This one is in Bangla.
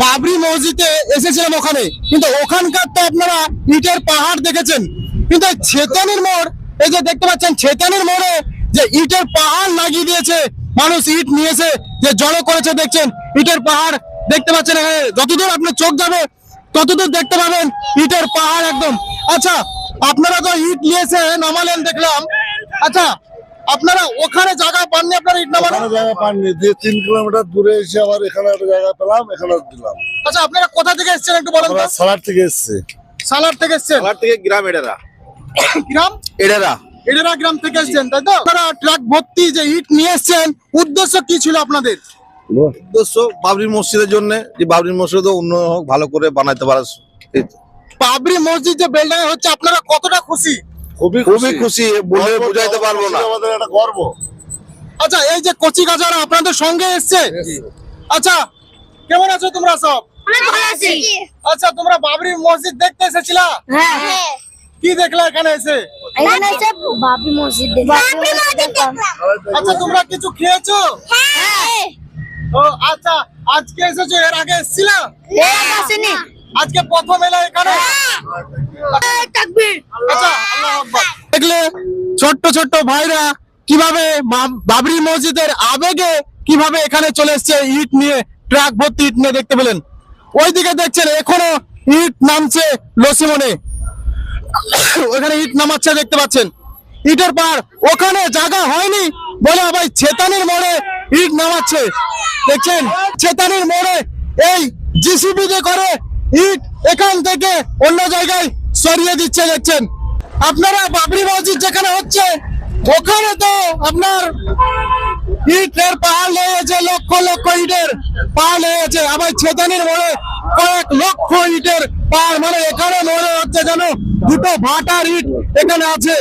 বাবরি মসজিদে এসেছিলাম ওখানে, কিন্তু ওখানকার তো আপনারা ইটের পাহাড় দেখেছেন, কিন্তু ছেতানির মোড়, এই যে দেখতে পাচ্ছেন ছেতানির মোড়ে যে ইটের পাহাড় লাগিয়ে দিয়েছে, মানুষ ইট নিয়েছে যে জড়ো করেছে, দেখছেন ইটের পাহাড় দেখতে পাচ্ছেন এখানে, যতদূর আপনার চোখ যাবে ততদূর দেখতে পাবেন ইটের পাহাড় একদম। আচ্ছা, আপনারা তো ইট নিয়েছে নামালেন দেখলাম, আচ্ছা আপনারা ওখানে জায়গা পাননি, আপনারা ইট নামানো জায়গা পাননি, যে 3 কিলোমিটার দূরে এসে আবার এখানে একটা জায়গা পেলাম, এখানে দিলাম। আচ্ছা, আপনারা কোথা থেকে এসেছেন একটু বলেন তো? আমরা সালার থেকে এসেছি। সালার থেকে এসেছেন? সালার থেকে গ্রাম এডেরা। গ্রাম এডেরা এডেরা গ্রাম থেকে এসেছেন, তাই তো? আপনারা ট্রাক ভর্তি যে ইট নিয়ে এসেছেন, উদ্দেশ্য কি ছিল আপনাদের? উদ্দেশ্য বাবরি মসজিদের জন্য, যে বাবরি মসজিদ উন্নয়ন হোক, ভালো করে বানাইতে পারে। বাবরি মসজিদ যে বেলডাঙ হচ্ছে, আপনারা কতটা খুশি? খুবই খুশি, বলে বোঝাইতে পারবো না। আমাদের একটা গর্ব। আচ্ছা, এই যে কচি কাজারা আপনাদের সঙ্গে এসছে, আচ্ছা কেমন আছো তোমরা সব? আচ্ছা, তোমরা বাবরি মসজিদ দেখতে এসেছিলা? হ্যাঁ, কি দেখলা এখানে এসে? এখানে এসে বাবরি মসজিদ দেখলাম। আচ্ছা, তোমরা কিছু খেয়েছো? হ্যাঁ, ও আচ্ছা, আজকে এসেছো, এর আগে এসেছিলা? আসেনি। আজকে প্রথম এলা এখানে? তাকবীর। আচ্ছা, আল্লাহু আকবার। দেখলে ছোট্ট ছোট্ট ভাইরা কিভাবে বাবরি মসজিদের আবেগে কিভাবে এখানে চলে এসেছে ইট নিয়ে, ট্রাক ভর্তি ইট নিয়ে, দেখতে পেলেন। ওইদিকে দেখছেন এখনো ইট নামছে লসিমনে, ওখানে ইট নামাচ্ছে দেখতে পাচ্ছেন, ইটের পার ওখানে জায়গা হয়নি বলে আবার ছেতানির মোড়ে ইট নামাচ্ছে, দেখছেন ছেতানির মোড়ে এই জিসিবি দিয়ে করে ইট এখান থেকে অন্য জায়গায় সরিয়ে দিচ্ছে, দেখছেন আপনারা। বাবরি মসজিদ যেখানে হচ্ছে ওখানে তো আপনার ইটের পাহাড় লেগেছে, লক্ষ লক্ষ ইটের পাহাড় লেগেছে, আবার ছেতানির মোড়ে কয়েক লক্ষ ইটের পাহাড়, মানে এখানে মনে হচ্ছে যেন দুটো ভাটার ইট এখানে আছে।